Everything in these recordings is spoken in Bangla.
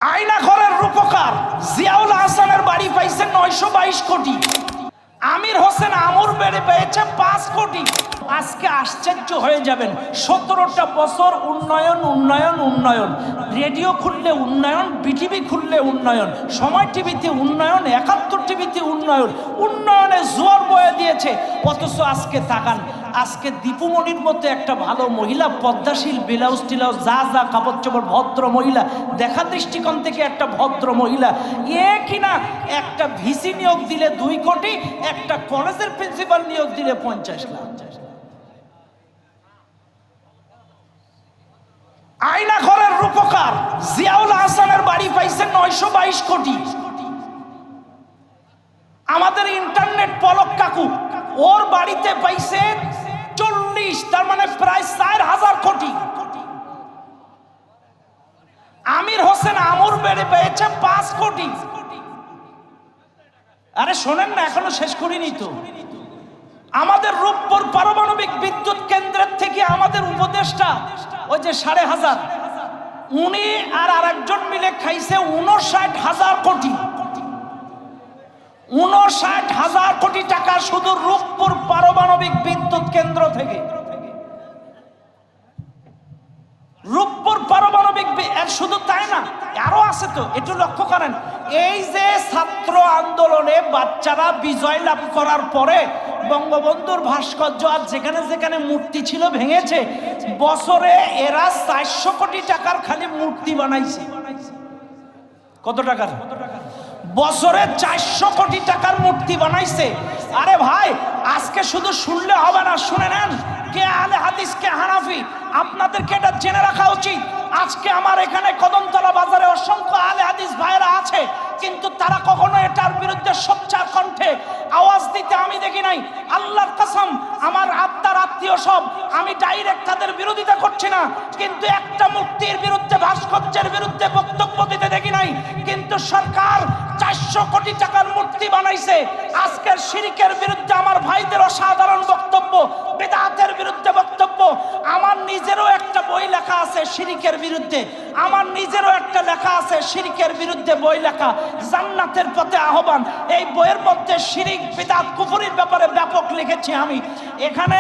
আয়না ঘরের রূপকার জিয়াউল হাসানের বাড়ি পাইছে 922 কোটি, আমির হোসেন আমুর বেড়ে পেয়েছে 5 কোটি। আজকে আশ্চর্য হয়ে যাবেন, 17টা বছর উন্নয়ন উন্নয়ন উন্নয়ন, রেডিও খুললে উন্নয়ন, বিটিভি খুললে উন্নয়ন, সময় টিভিতে উন্নয়ন, 71 টিভিতে উন্নয়ন, উন্নয়নে জোয়ার বয়ে দিয়েছে। অথচ আজকে তাকান, আজকে দীপুমণির মতো একটা ভালো মহিলা, পদ্মাশীল, ব্লাউজ টিলাউজ যা যা কাপড় চোপড়, ভদ্র মহিলা, দেখা দৃষ্টিকোণ থেকে একটা ভদ্র মহিলা, কিনা একটা ভিসি নিয়োগ দিলে 2 কোটি, একটা কলেজের প্রিন্সিপাল নিয়োগ দিলে 50 লাখ। আয়না ঘরের রূপকার জিয়াউল হাসানের বাড়ি পাইছে 922 কোটি। আমাদের ইন্টারনেট পলক কাকু, ওর বাড়িতে পাইছে 40, তার মানে প্রায় 4000 কোটি। আমির হোসেন আমুর বেড়ে পেয়েছে 5 কোটি। আরে শোনেন না, এখনো শেষ করিনি তো। আমাদের রূপপুর পারমাণবিক বিদ্যুৎ কেন্দ্রের থেকে আমাদের উপদেষ্টা ওই যে 5,500, উনি আর আরেকজন মিলে খাইছে 59,000 কোটি। 59,000 কোটি টাকা শুধু রূপপুর পারমাণবিক বিদ্যুৎ কেন্দ্র থেকে। রূপপুর পারমাণবিক, শুধু তাই না, আরো আছে তো, একটু লক্ষ্য করেন। এই যে ছাত্র আন্দোলনে বাচ্চারা বিজয় লাভ করার পরে বঙ্গবন্ধুর ভাস্কর্য আর যেখানে যেখানে মূর্তি ছিল ভেঙেছে, বছরে এরা 400 কোটি টাকার খালি মূর্তি বানাইছে। কত টাকার? বছরে 400 কোটি টাকার মূর্তি বানাইছে। আরে ভাই, আজকে শুধু শুনলে হবে না, শুনে নেন। কে আহলে হাদিস, কে হানাফি, আপনাদেরকে এটা জেনে রাখা উচিত। আজকে আমার এখানে কদমতলা বাজারে অসংখ্য আহলে হাদিস ভাইরা আছে, কিন্তু তারা কখনো এটার বিরুদ্ধে সোচ্চার কণ্ঠে আওয়াজ দিতে আমি দেখি নাই। আল্লাহর কসম, আমার আত্মার আত্মীয় সব, আমি ডাইরেক্ট তাদের বিরোধিতা করছি না, কিন্তু একটা মূর্তির বিরুদ্ধে, ভাস্কর্যের বিরুদ্ধে বক্তব্য দিতে দেখি নাই। কিন্তু সরকার 400 কোটি টাকার মূর্তি বানাইছে। আজকের শিরকের বিরুদ্ধে আমার ভাইদের অসাধারণ বক্তব্য, বিদআতের বিরুদ্ধে বক্তব্য। আমার নিজেরও একটা বই লেখা আছে শিরকের বিরুদ্ধে, আমার নিজেরও একটা লেখা আছে শিরকের বিরুদ্ধে বই লেখা, জান্নাতের পথে আহ্বান। এই বইয়ের মধ্যে শিরক, বিদআত, কুফরির ব্যাপারে ব্যাপক লিখেছি আমি। এখানে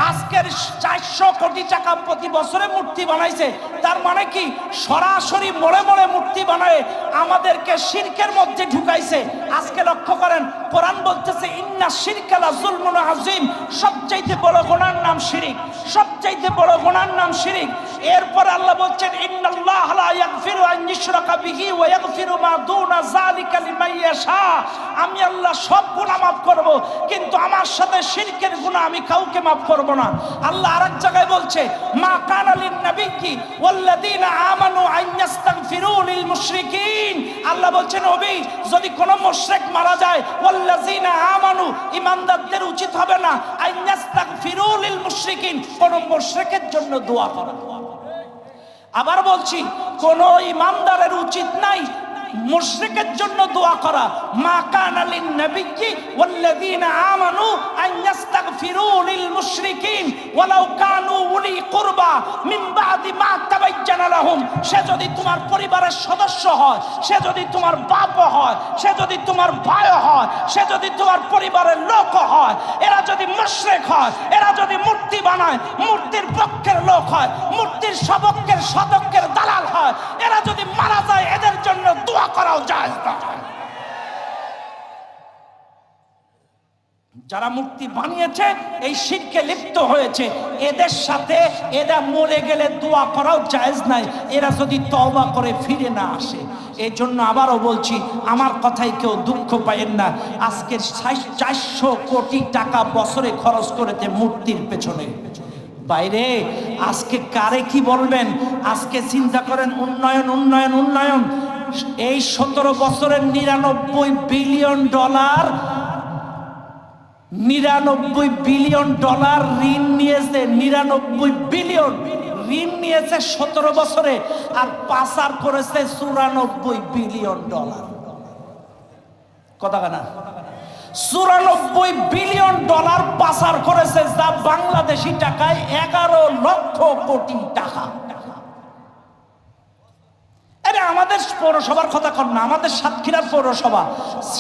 আজকের 400 কোটি টাকা প্রতি বছরে মূর্তি বানাইছে, তার মানে কি সরাসরি মোড়ে মোড়ে মূর্তি বানায় আমাদেরকে শিরকের মধ্যে ঢুকাইছে। আজকে লক্ষ্য করেন, কোরআন বলতেছে ইন্না শিরকা লা যুলমুন আযীম, সবচাইতে বড় গুনার নাম শিরক, সবচাইতে বড় গুনার নাম শিরক। এরপর আল্লাহ বলছেন ইন্নাল্লাহা লা ইয়াগফিরু আন ইউশরাকা বিহি ওয়া ইয়াগফিরু মা দুনা যালিকা লিমান ইয়াশা। আমি আল্লাহ সব গুনাহ মাফ করব, কিন্তু আমার সাথে শিরকের গুনাহ আমি কাউকে মাফ করব না। আল্লাহ আরেক জায়গায় বলছে মা কানা লিন নাবিয়্যি ওয়াল্লাযীনা আমানু আন ইস্তাগফিরু লিল মুশরিকিন। আল্লাহ বলছেন নবী, যদি কোনো মুশরিক মারা যায়, ওয়াল্লাযীনা আমানু, ঈমানদারদের উচিত হবে না আন ইস্তাগফিরু লিল মুশরিকিন, কোন মুশরিকের জন্য দোয়া করা। আবার বলছি, কোন ঈমানদারের উচিত নাই মুশরিকের জন্য দোয়া করা। মা কানা লিন নাবিয়্যি ওয়াল্লাযীনা আমানু আন ইস্তাগফিরু লিল মুশরিকিন ওয়ালাউ কানু উলি কুরবা মিন বাদি মা তাবায়্যানা লাহুম। সে যদি তোমার পরিবারের সদস্য হয়, সে যদি তোমার বাপ হয়, সে যদি তোমার ভাই হয়, সে যদি তোমার পরিবারের লোক হয়, এরা যদি মুশরিক হয়, এরা যদি মূর্তি বানায়, মূর্তির পক্ষের লোক হয়, মূর্তির সপক্ষের সদক্ষের দালাল হয়, এরা যদি মারা যায়, এদের জন্য দোয়া করাও জায়েজ না। যারা মূর্তি বানিয়েছে, এই শিরকে লিপ্ত হয়েছে, এদের সাথে এরা মরে গেলে দোয়া করাও জায়েজ নাই, এরা যদি তওবা করে ফিরে না আসে। এই জন্য আবারও বলছি, আমার কথায় কেউ দুঃখ পায়েন না। আজকে 400 কোটি টাকা বছরে খরচ করেছে মূর্তির পেছনে। বাইরে আজকে কারে কি বলবেন? আজকে চিন্তা করেন, উন্নয়ন উন্নয়ন উন্নয়ন। এই 17 বছরের 99 বিলিয়ন ডলার, 99 বিলিয়ন ডলার ঋণ নিয়েছে, 99 বিলিয়ন ঋণ নিয়েছে 17 বছরে, আর পাচার করেছে 94 বিলিয়ন ডলার। কথা না, 94 বিলিয়ন ডলার পাচার করেছে, যা বাংলাদেশি টাকায় 11 লক্ষ কোটি টাকা। আরে আমাদের পৌরসভার কথা কর না, আমাদের সাতক্ষীরার পৌরসভা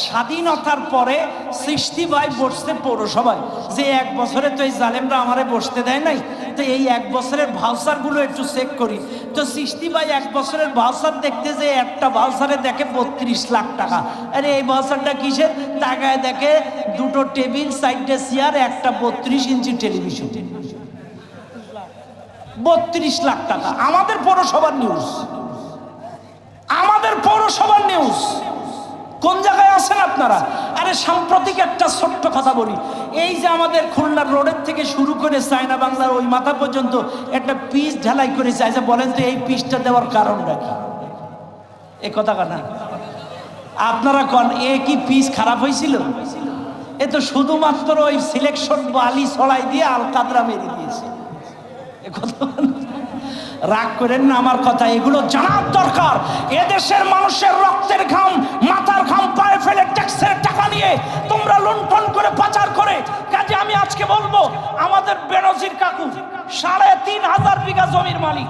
স্বাধীনতার পরে সৃষ্টি ভাই বসছে পৌরসভায়, যে 1 বছরে তো এই জালেমরা আমারে বসতে দেয় নাই। তো এই 1 বছরের ভাউচার গুলো একটু চেক করি। তো সৃষ্টি ভাই 1 বছরের ভাউচার দেখতে, যে একটা ভাউচারে দেখে 32 লাখ টাকা। আরে এই ভাউচারটা কিসের? টাকায় দেখে 2টো টেবিল, 4টে চেয়ার, একটা 32 ইঞ্চি টেলিভিশন। 32 লাখ টাকা। আমাদের পৌরসভার নিউজ, আমাদের পৌরসভার নিউজ। কোন জায়গায় আছেন আপনারা? আরে সাম্প্রতিক একটা ছোট্ট কথা বলি, এই যে আমাদের খুলনা রোডের থেকে শুরু করে চায়না বাংলার ওই মাথা পর্যন্ত একটা পিচ ঢালাই করে যায়, যে বলেন তো এই পিচটা দেওয়ার কারণটা কি? এই কথা না আপনারা কন, এ কি পিচ খারাপ হয়েছিল? এ তো শুধুমাত্র ওই সিলেকশন বালি ছড়াই দিয়ে আল কাদরা মেরে দিয়েছে। এ কথা রাগ করেন না আমার কথা, এগুলো জানার দরকার। এদেশের মানুষের রক্তের ঘাম, মাথার ঘাম পায়ে ফেলে ট্যাক্সের টাকা নিয়ে তোমরা লুণ্ঠন করে পাচার করে। কাজে আমি আজকে বলবো, আমাদের বেনজির কাকু 3500 বিঘা জমির মালিক।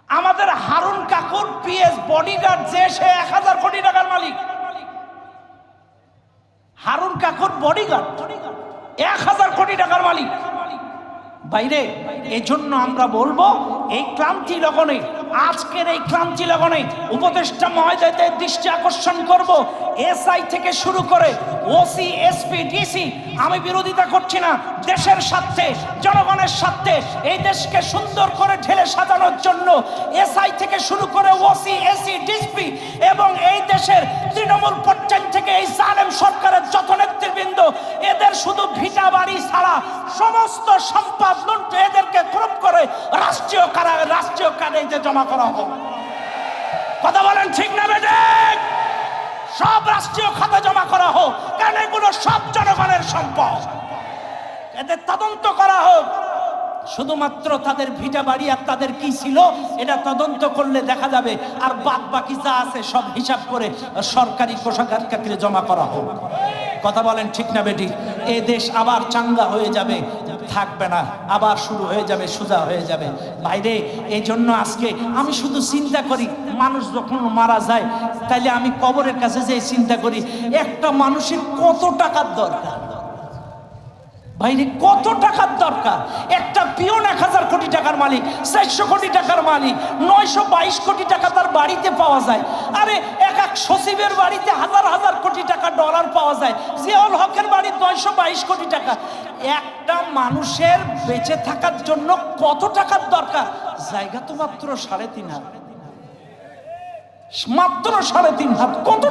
আমাদের হারুন কাকুর পিএস বডিগার্ড, যে সে 1000 কোটি টাকার মালিক। হারুন কাকুর বডিগার্ড 1000 কোটি টাকার মালিক। বাইরে এই জন্য আমরা বলবো, এই ক্লান্তি লগনে, আজকের এই ক্লান্তি লগনে উপদেষ্টা মহোদয়দের দৃষ্টি আকর্ষণ করব, এসআই থেকে শুরু করে ওসি, এসপি, ডিসি, আমি বিরোধিতা করছি না, দেশের স্বার্থে, জনগণের স্বার্থে এই দেশকে সুন্দর করে ঢেলে সাজানোর জন্য এসআই থেকে শুরু করে ওসি, এসি, ডিসপি এবং এই দেশের তৃণমূল পর্যায় থেকে এই জালেম সরকারের যত নেতৃবৃন্দ, এদের শুধু ভিটা বাড়ি ছাড়া সমস্ত সম্পদ লুণ্ঠে এদেরকে গ্রুপ করে রাষ্ট্রীয় কারাগারে জমা করা হোক। কথা বলেন ঠিক না বেঠিক? সব রাষ্ট্রীয় খাতে জমা করা হোক, কারণ এগুলো সব জনগণের সম্পদ। এদের তদন্ত করা হোক। শুধুমাত্র তাদের ভিটা বাড়ি আর তাদের কি ছিল এটা তদন্ত করলে দেখা যাবে, আর বাদ বাকি যা আছে সব হিসাব করে সরকারি কোষাগার খাতে জমা করা হোক। কথা বলেন ঠিক না বেটি? এ দেশ আবার চাঙ্গা হয়ে যাবে, থাকবে না, আবার শুরু হয়ে যাবে, সোজা হয়ে যাবে। বাইরে এই জন্য আজকে আমি শুধু চিন্তা করি, মানুষ যখন মারা যায় তাইলে আমি কবরের কাছে যে চিন্তা করি, একটা মানুষের কত টাকার দরকার? বাইরে কত টাকার দরকার? একটা পিয়ন 1000 কোটি টাকার মালিক, 400 কোটি টাকার মালিক, 922 কোটি টাকা তার বাড়িতে পাওয়া যায়। আরে এক সচিবের বাড়িতে হাজার হাজার কোটি টাকা ডলার পাওয়া যায়। জিয়াউল হকের বাড়ি 922 কোটি টাকা। একটা মানুষের বেঁচে থাকার জন্য কত টাকার দরকার? জায়গা তো মাত্র 3.5 হাত, মাত্র 3.5 হাত। কত